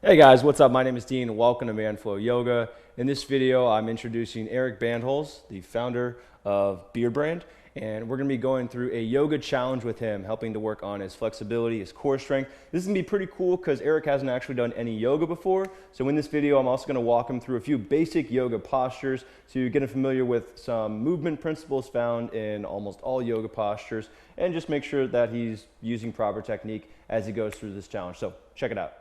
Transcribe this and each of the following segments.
Hey guys, what's up? My name is Dean and welcome to Manflow Yoga. In this video, I'm introducing Eric Bandholz, the founder of Beardbrand, and we're going to be going through a yoga challenge with him, helping to work on his flexibility, his core strength. This is going to be pretty cool because Eric hasn't actually done any yoga before. So in this video, I'm also going to walk him through a few basic yoga postures to get him familiar with some movement principles found in almost all yoga postures, and just make sure that he's using proper technique as he goes through this challenge. So check it out.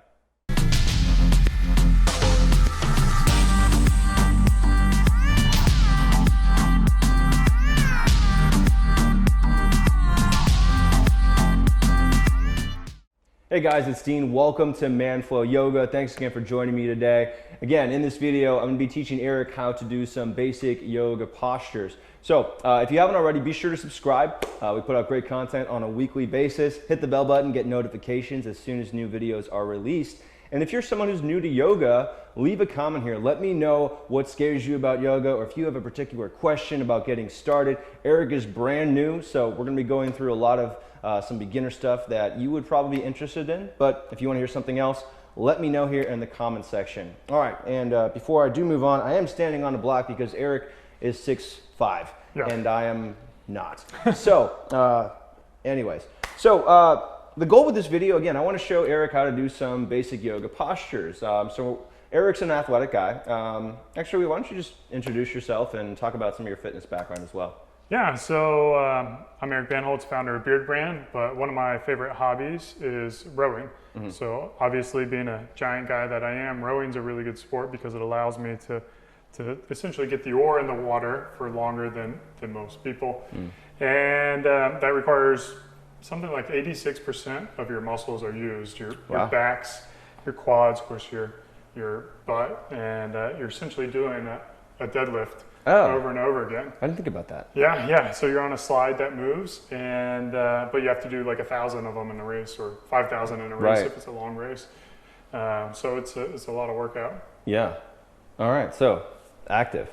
Hey guys, it's Dean. Welcome to Manflow Yoga. Thanks again for joining me today. Again, in this video, I'm going to be teaching Eric how to do some basic yoga postures. So if you haven't already, be sure to subscribe. We put out great content on a weekly basis. Hit the bell button, get notifications as soon as new videos are released. And if you're someone who's new to yoga, leave a comment here. Let me know what scares you about yoga, or if you have a particular question about getting started. Eric is brand new, so we're going to be going through a lot of some beginner stuff that you would probably be interested in. But if you want to hear something else, let me know here in the comment section. All right, and before I do move on, I am standing on the block because Eric is 6'5", and I am not. So, anyways, the goal with this video, again, I want to show Eric how to do some basic yoga postures. So Eric's an athletic guy. Actually, why don't you just introduce yourself and talk about some of your fitness background as well? Yeah, so I'm Eric Bandholz, founder of Beardbrand, but one of my favorite hobbies is rowing. So obviously, being a giant guy that I am, rowing's a really good sport because it allows me to essentially get the oar in the water for longer than most people. And that requires something like 86% of your muscles are used. Your backs, your quads, of course your butt, and you're essentially doing a deadlift over and over again. I didn't think about that. Yeah. So you're on a slide that moves, and but you have to do like 1,000 of them in a race, or 5,000 in a race if it's a long race. So it's a lot of workout. Yeah. All right. So active.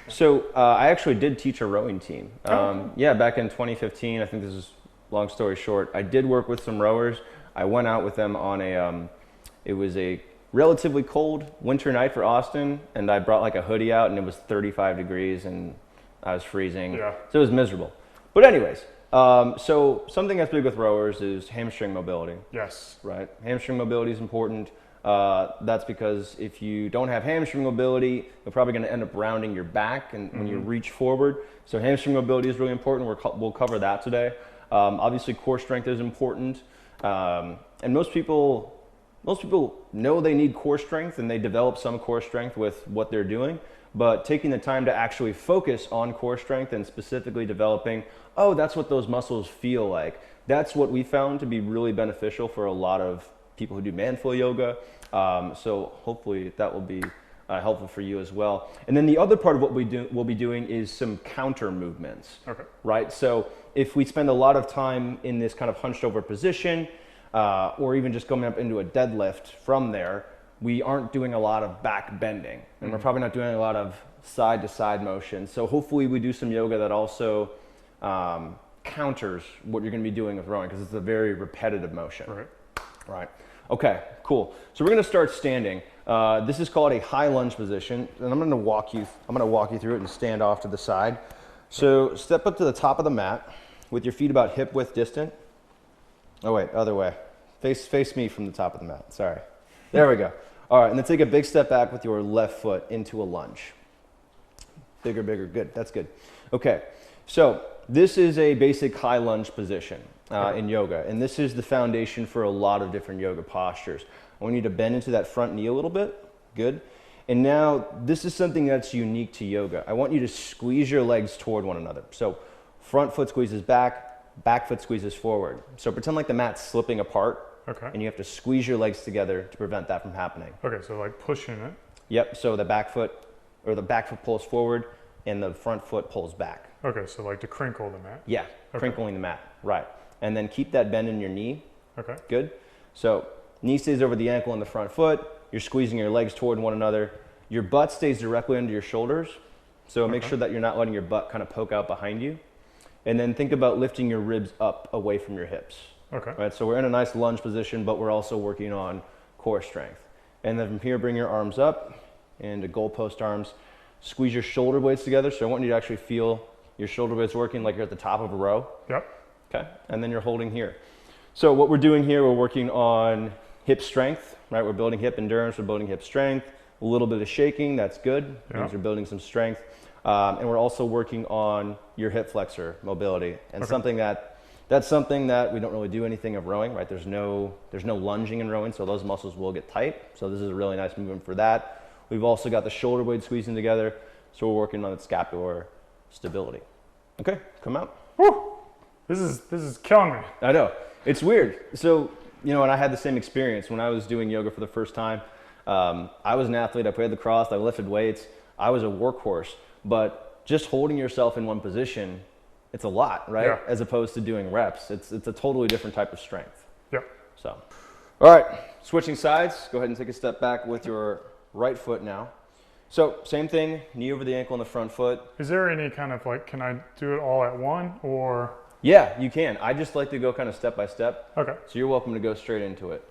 So I actually did teach a rowing team. Yeah, back in 2015. I think this is long story short. I did work with some rowers. I went out with them on it was a relatively cold winter night for Austin, and I brought like a hoodie out, and it was 35 degrees and I was freezing. So it was miserable. But anyways, so something that's big with rowers is hamstring mobility. Yes. Right? Hamstring mobility is important. That's because if you don't have hamstring mobility, you're probably going to end up rounding your back and when you reach forward. So hamstring mobility is really important. We'll cover that today. Obviously, core strength is important. And most people know they need core strength, and they develop some core strength with what they're doing, but taking the time to actually focus on core strength and specifically developing, that's what those muscles feel like. That's what we found to be really beneficial for a lot of people who do Manflow yoga. So hopefully that will be helpful for you as well. And then the other part of what we'll be doing is some counter movements. Right? So if we spend a lot of time in this kind of hunched over position, or even just coming up into a deadlift from there, we aren't doing a lot of back bending, and we're probably not doing a lot of side to side motion. So hopefully we do some yoga that also counters what you're going to be doing with rowing, because it's a very repetitive motion. Right. Okay, cool. So we're going to start standing. This is called a high lunge position, and I'm going to walk you through it and stand off to the side. So step up to the top of the mat with your feet about hip width distant. Oh wait, other way. Face me from the top of the mat. Sorry. There we go. All right, and then take a big step back with your left foot into a lunge. Bigger. Good. That's good. Okay. So this is a basic high lunge position in yoga, and this is the foundation for a lot of different yoga postures. I want you to bend into that front knee a little bit. Good. And now this is something that's unique to yoga. I want you to squeeze your legs toward one another. So front foot squeezes back foot squeezes forward. So pretend like the mat's slipping apart, and you have to squeeze your legs together to prevent that from happening. So like pushing it. Yep, so the back foot pulls forward and the front foot pulls back. So like to crinkle the mat. Yeah, crinkling the mat, right. And then keep that bend in your knee. Good. So knee stays over the ankle and the front foot. You're squeezing your legs toward one another. Your butt stays directly under your shoulders. So make sure that you're not letting your butt kind of poke out behind you. And then think about lifting your ribs up away from your hips. Right, so we're in a nice lunge position, but we're also working on core strength. And then from here, bring your arms up into goalpost arms. Squeeze your shoulder blades together. So I want you to actually feel your shoulder blades working like you're at the top of a row. Yep. Okay, and then you're holding here. So what we're doing here, we're working on hip strength, right? We're building hip endurance, we're building hip strength. A little bit of shaking, that's good. It means we're building some strength. And we're also working on your hip flexor mobility. And that's something that we don't really do anything of rowing, right? There's no lunging in rowing, so those muscles will get tight. So this is a really nice movement for that. We've also got the shoulder blade squeezing together, so we're working on the scapular stability. Okay, come out. Woo! This is killing me. I know, it's weird. So, you know, and I had the same experience when I was doing yoga for the first time. I was an athlete, I played lacrosse, I lifted weights, I was a workhorse, but just holding yourself in one position, it's a lot, right? Yeah. As opposed to doing reps. It's a totally different type of strength. Yep. So, all right, switching sides. Go ahead and take a step back with your right foot now. So same thing, knee over the ankle on the front foot. Is there any kind of like, can I do it all at one or? Yeah, you can. I just like to go kind of step by step. Okay. So you're welcome to go straight into it.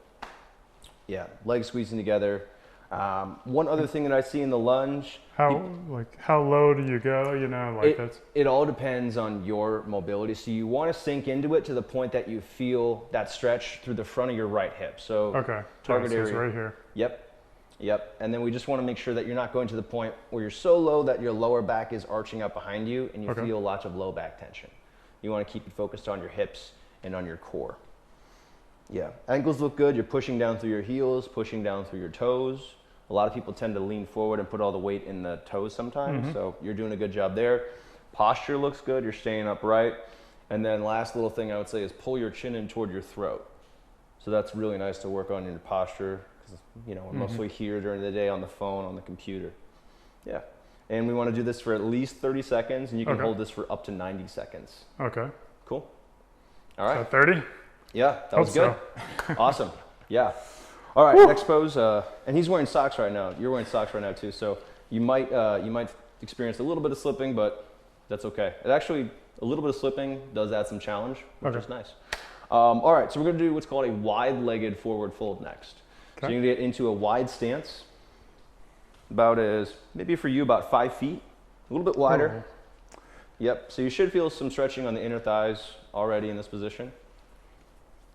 Yeah, legs squeezing together. One other thing that I see in the lunge. How low do you go? You know, like it all depends on your mobility. So you want to sink into it to the point that you feel that stretch through the front of your right hip. So okay. Target area right here. Yep. And then we just want to make sure that you're not going to the point where you're so low that your lower back is arching up behind you and you feel lots of low back tension. You want to keep it focused on your hips and on your core. Yeah, ankles look good. You're pushing down through your heels, pushing down through your toes. A lot of people tend to lean forward and put all the weight in the toes sometimes, so you're doing a good job there. Posture looks good. You're staying upright. And then last little thing I would say is pull your chin in toward your throat. So that's really nice to work on your posture because, you know, we're mostly here during the day on the phone, on the computer. Yeah. And we want to do this for at least 30 seconds, and you can hold this for up to 90 seconds. Okay. Cool. All right. So 30? Yeah, that was good. So. Awesome. Yeah. All right, next pose. And he's wearing socks right now. You're wearing socks right now too, so you might experience a little bit of slipping, but that's okay. It actually, a little bit of slipping does add some challenge, which is nice. All right, so we're going to do what's called a wide-legged forward fold next. So you're going to get into a wide stance, maybe for you about 5 feet, a little bit wider. Yep, so you should feel some stretching on the inner thighs already in this position.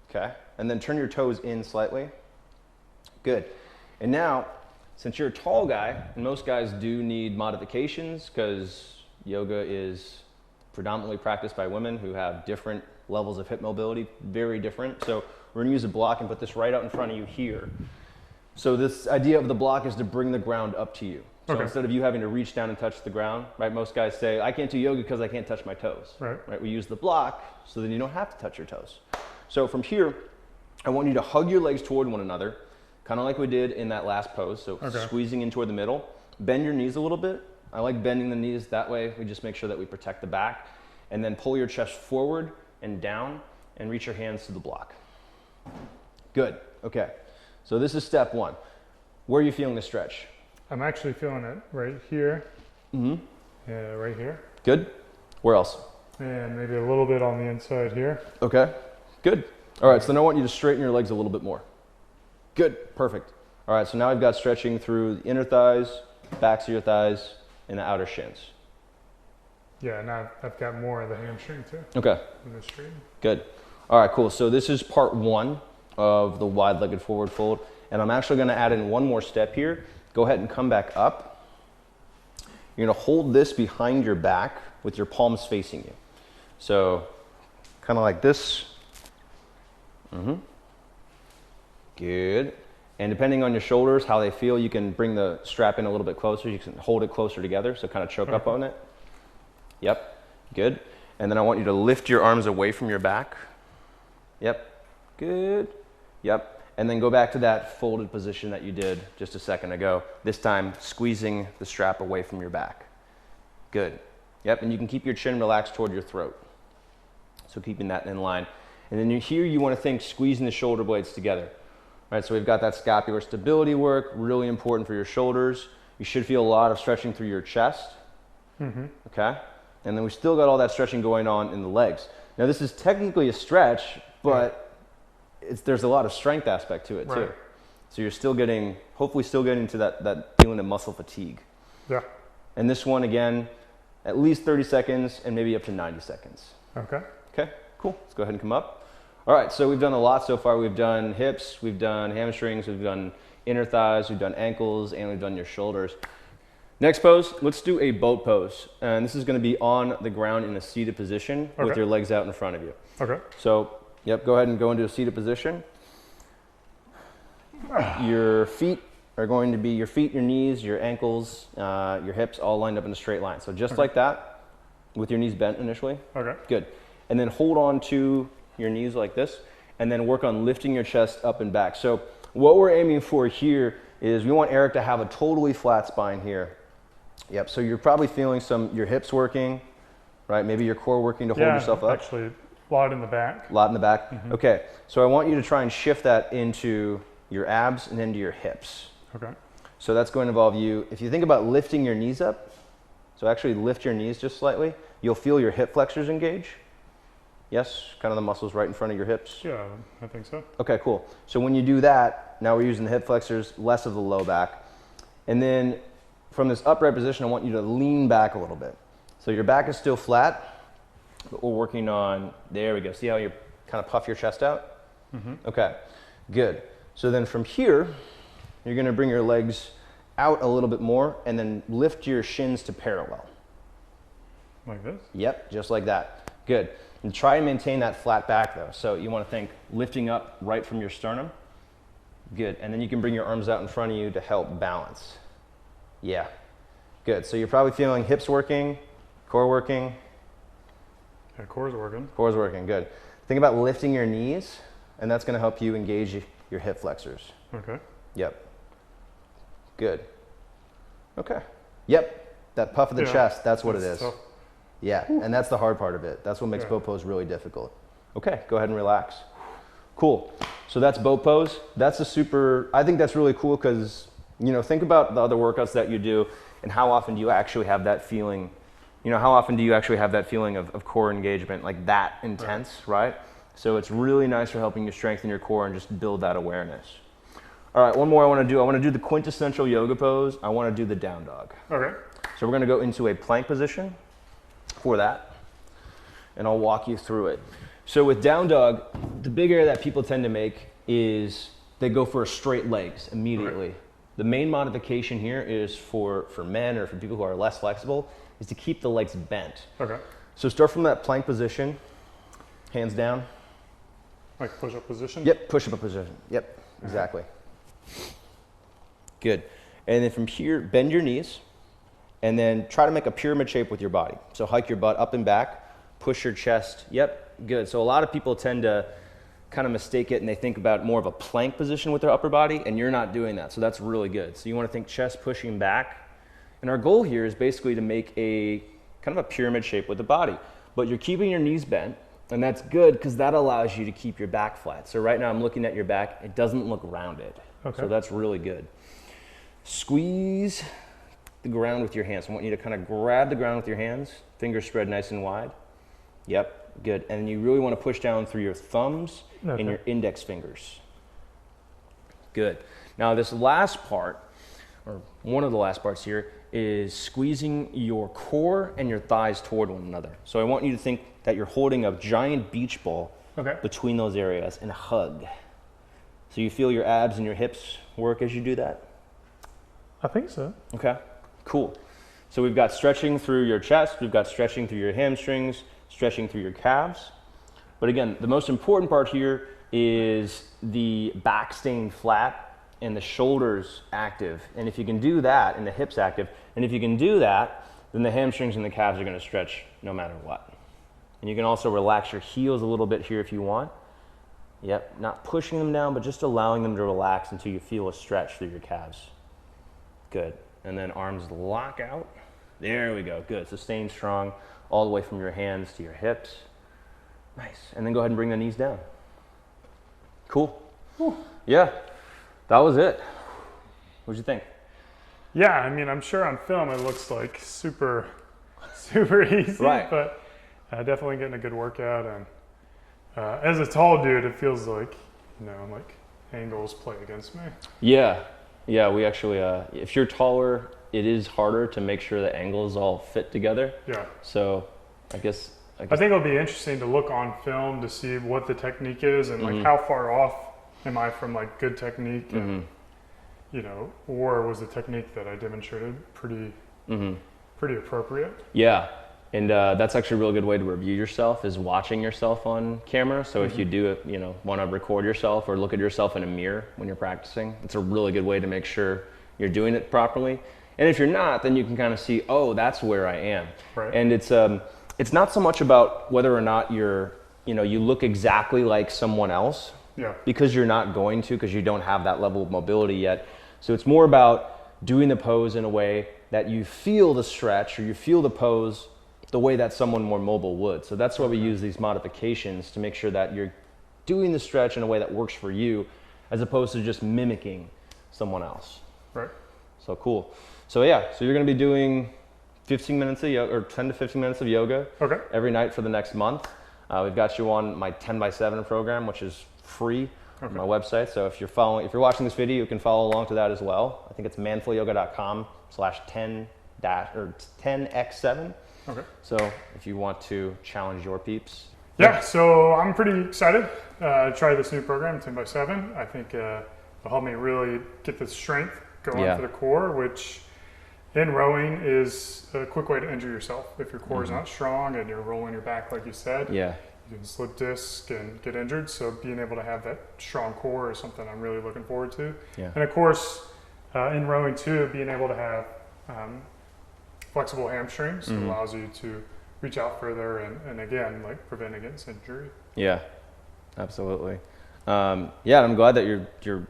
Okay, and then turn your toes in slightly. Good. And now, since you're a tall guy, and most guys do need modifications because yoga is predominantly practiced by women who have different levels of hip mobility, very different. So we're going to use a block and put this right out in front of you here. So this idea of the block is to bring the ground up to you. So instead of you having to reach down and touch the ground, right? Most guys say, I can't do yoga because I can't touch my toes. Right? We use the block so then you don't have to touch your toes. So from here, I want you to hug your legs toward one another, kind of like we did in that last pose. So squeezing in toward the middle. Bend your knees a little bit. I like bending the knees. That way we just make sure that we protect the back. And then pull your chest forward and down and reach your hands to the block. Good. Okay. So this is step one. Where are you feeling the stretch? I'm actually feeling it right here. Yeah, right here. Good. Where else? And maybe a little bit on the inside here. Okay. Good. All right. So then I want you to straighten your legs a little bit more. Good. Perfect. All right. So now I've got stretching through the inner thighs, backs of your thighs, and the outer shins. Yeah, now I've got more of the hamstring too. Okay. Good. All right, cool. So this is part one of the wide-legged forward fold. And I'm actually going to add in one more step here. Go ahead and come back up. You're going to hold this behind your back with your palms facing you. So kind of like this. Good. And depending on your shoulders, how they feel, you can bring the strap in a little bit closer. You can hold it closer together, so kind of choke up on it. Yep. Good. And then I want you to lift your arms away from your back. Yep. Good. Yep. And then go back to that folded position that you did just a second ago. This time, squeezing the strap away from your back. Good. Yep. And you can keep your chin relaxed toward your throat. So keeping that in line. And then here you want to think squeezing the shoulder blades together. Right, so we've got that scapular stability work, really important for your shoulders. You should feel a lot of stretching through your chest. Okay? And then we still got all that stretching going on in the legs. Now this is technically a stretch, but there's a lot of strength aspect to it too. So you're still getting, hopefully still getting to that feeling of muscle fatigue. Yeah. And this one, again, at least 30 seconds and maybe up to 90 seconds. Okay. Okay, cool. Let's go ahead and come up. All right, so we've done a lot so far. We've done hips, we've done hamstrings, we've done inner thighs, we've done ankles, and we've done your shoulders. Next pose, let's do a boat pose. And this is gonna be on the ground in a seated position with your legs out in front of you. Okay. So, yep, go ahead and go into a seated position. Your feet are going to be your feet, your knees, your ankles, your hips all lined up in a straight line. So just like that, with your knees bent initially. Okay. Good. And then hold on to your knees like this, and then work on lifting your chest up and back. So what we're aiming for here is we want Eric to have a totally flat spine here. Yep, so you're probably feeling your hips working, right? Maybe your core working to hold yourself up. Actually, a lot in the back. A lot in the back. Okay, so I want you to try and shift that into your abs and into your hips. Okay. So that's going to involve you, if you think about lifting your knees up, so actually lift your knees just slightly, you'll feel your hip flexors engage. Yes, kind of the muscles right in front of your hips. Yeah, I think so. Okay, cool. So when you do that, now we're using the hip flexors, less of the low back. And then from this upright position, I want you to lean back a little bit. So your back is still flat, but we're working on, there we go. See how you kind of puff your chest out? Okay, good. So then from here, you're gonna bring your legs out a little bit more and then lift your shins to parallel. Like this? Yep, just like that. Good. And try and maintain that flat back though. So you want to think lifting up right from your sternum. Good. And then you can bring your arms out in front of you to help balance. Yeah. Good. So you're probably feeling hips working, core working. Yeah, core's working. Core's working. Good. Think about lifting your knees, and that's going to help you engage your hip flexors. Okay. Yep. Good. Okay. Yep. That puff of the chest, that's what it is. Tough. Yeah, and that's the hard part of it. That's what makes boat pose really difficult. Okay, go ahead and relax. Cool. So that's boat pose. That's I think that's really cool because, think about the other workouts that you do and how often do you actually have that feeling, how often do you actually have that feeling of core engagement like that intense, right? So it's really nice for helping you strengthen your core and just build that awareness. All right, one more I want to do. I want to do the quintessential yoga pose. I want to do the down dog. Okay. So we're going to go into a plank position for that, and I'll walk you through it. So with down dog, the big error that people tend to make is they go for straight legs immediately. Right. The main modification here is for men or for people who are less flexible is to keep the legs bent. Okay. So start from that plank position, hands down. Like push-up position? Yep, push-up position. Yep, exactly. Good. And then from here, bend your knees. And then try to make a pyramid shape with your body. So hike your butt up and back, push your chest. Yep, good. So a lot of people tend to kind of mistake it and they think about more of a plank position with their upper body, and you're not doing that. So that's really good. So you want to think chest pushing back. And our goal here is basically to make a kind of a pyramid shape with the body. But you're keeping your knees bent, and that's good because that allows you to keep your back flat. So right now I'm looking at your back. It doesn't look rounded. Okay. So that's really good. Squeeze the ground with your hands. I want you to kind of grab the ground with your hands, fingers spread nice and wide. Yep, good. And you really want to push down through your thumbs and your index fingers. Good. Now this last part, or one of the last parts here, is squeezing your core and your thighs toward one another. So I want you to think that you're holding a giant beach ball between those areas and hug. So you feel your abs and your hips work as you do that? I think so. Okay. Cool. So we've got stretching through your chest, we've got stretching through your hamstrings, stretching through your calves. But again, the most important part here is the back staying flat and the shoulders active. And if you can do that, and the hips active, and if you can do that, then the hamstrings and the calves are going to stretch no matter what. And you can also relax your heels a little bit here if you want. Yep, not pushing them down, but just allowing them to relax until you feel a stretch through your calves. Good. And then arms lock out. There we go. Good. So staying strong all the way from your hands to your hips. Nice. And then go ahead and bring the knees down. Cool. Whew. Yeah. That was it. What'd you think? Yeah, I mean, I'm sure on film it looks like super easy, right. But definitely getting a good workout. And as a tall dude, it feels like, like angles play against me. Yeah, we actually, if you're taller, it is harder to make sure the angles all fit together. Yeah. So I guess I think it'll be interesting to look on film to see what the technique is and like how far off am I from like good technique, and you know, or was the technique that I demonstrated pretty appropriate? Yeah. And that's actually a really good way to review yourself, is watching yourself on camera. So if you do it, you know, want to record yourself or look at yourself in a mirror when you're practicing, it's a really good way to make sure you're doing it properly. And if you're not, then you can kind of see, oh, that's where I am. Right. And it's not so much about whether or not you look exactly like someone else. Yeah. Because you're not going to, because you don't have that level of mobility yet. So it's more about doing the pose in a way that you feel the stretch, or you feel the pose the way that someone more mobile would. So that's why we use these modifications, to make sure that you're doing the stretch in a way that works for you, as opposed to just mimicking someone else. Right. So cool. So yeah, so you're gonna be doing 15 minutes of yoga, or 10 to 15 minutes of yoga every night for the next month. We've got you on my 10x7 program, which is free on my website. So if you're watching this video, you can follow along to that as well. I think it's manfulyoga.com/10x7. Okay. So if you want to challenge your peeps. Yeah, so I'm pretty excited to try this new program, 10x7. I think it'll help me really get the strength going for the core, which in rowing is a quick way to injure yourself. If your core is not strong and you're rolling your back like you said, you can slip disc and get injured. So being able to have that strong core is something I'm really looking forward to. Yeah. And of course, in rowing too, being able to have flexible hamstrings allows you to reach out further and again, like prevent against injury. Yeah, absolutely. I'm glad that you're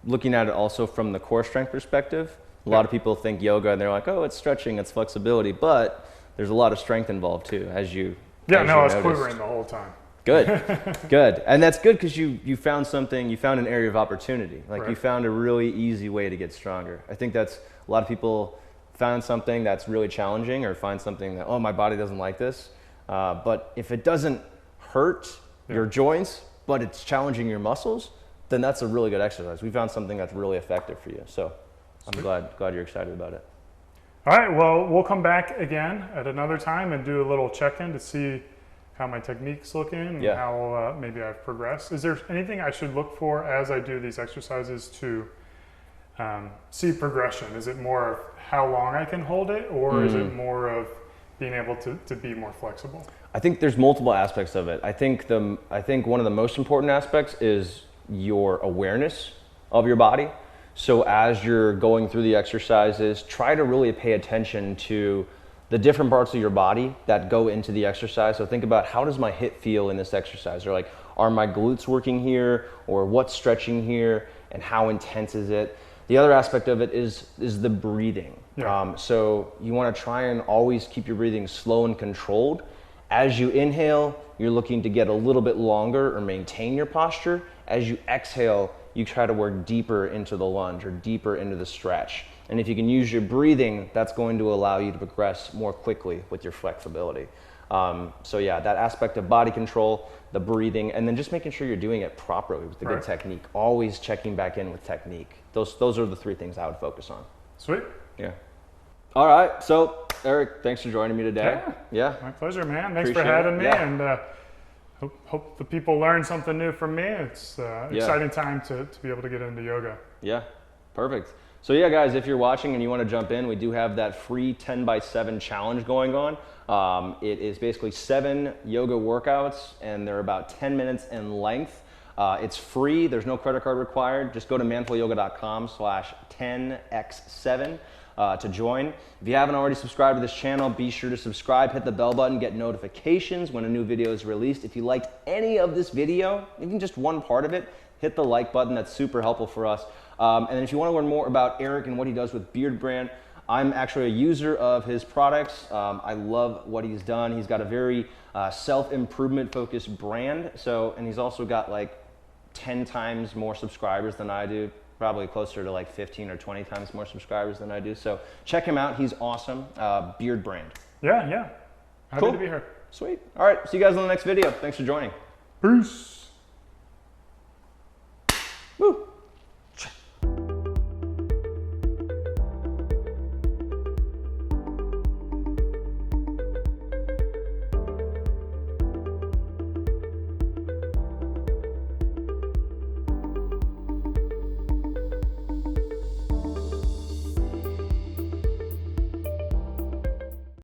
looking at it also from the core strength perspective. A lot of people think yoga and they're like, oh, it's stretching, it's flexibility, but there's a lot of strength involved too, as you I was quivering the whole time. Good, good. And that's good, because you found something, you found an area of opportunity. Like you found a really easy way to get stronger. I think that's, a lot of people found something that's really challenging, or find something that, oh, my body doesn't like this. But if it doesn't hurt your joints, but it's challenging your muscles, then that's a really good exercise. We found something that's really effective for you. So I'm glad you're excited about it. All right, well, we'll come back again at another time and do a little check-in to see how my technique's looking and how maybe I've progressed. Is there anything I should look for as I do these exercises to see progression? Is it more of how long I can hold it, or is it more of being able to be more flexible? I think there's multiple aspects of it. I think one of the most important aspects is your awareness of your body. So as you're going through the exercises, try to really pay attention to the different parts of your body that go into the exercise. So think about, how does my hip feel in this exercise? Or like, are my glutes working here? Or what's stretching here? And how intense is it? The other aspect of it is the breathing. So you want to try and always keep your breathing slow and controlled. As you inhale, you're looking to get a little bit longer or maintain your posture. As you exhale, you try to work deeper into the lunge or deeper into the stretch. And if you can use your breathing, that's going to allow you to progress more quickly with your flexibility. That aspect of body control, the breathing, and then just making sure you're doing it properly with the good technique. Always checking back in with technique. Those are the three things I would focus on. Sweet. Yeah. All right. So, Eric, thanks for joining me today. Yeah. My pleasure, man. Thanks for having me. And hope the people learn something new from me. It's exciting time to be able to get into yoga. Yeah. Perfect. So yeah, guys, if you're watching and you want to jump in, we do have that free 10x7 challenge going on. It is basically 7 yoga workouts, and they're about 10 minutes in length. It's free. There's no credit card required. Just go to manfulyoga.com/10x7 to join. If you haven't already subscribed to this channel, be sure to subscribe, hit the bell button, get notifications when a new video is released. If you liked any of this video, even just one part of it, hit the like button. That's super helpful for us. And then if you want to learn more about Eric and what he does with Beardbrand, I'm actually a user of his products. I love what he's done. He's got a very self-improvement focused brand. And he's also got like 10 times more subscribers than I do, probably closer to like 15 or 20 times more subscribers than I do. So check him out. He's awesome. Beardbrand. Yeah. Happy to be here. Sweet. All right. See you guys in the next video. Thanks for joining. Peace.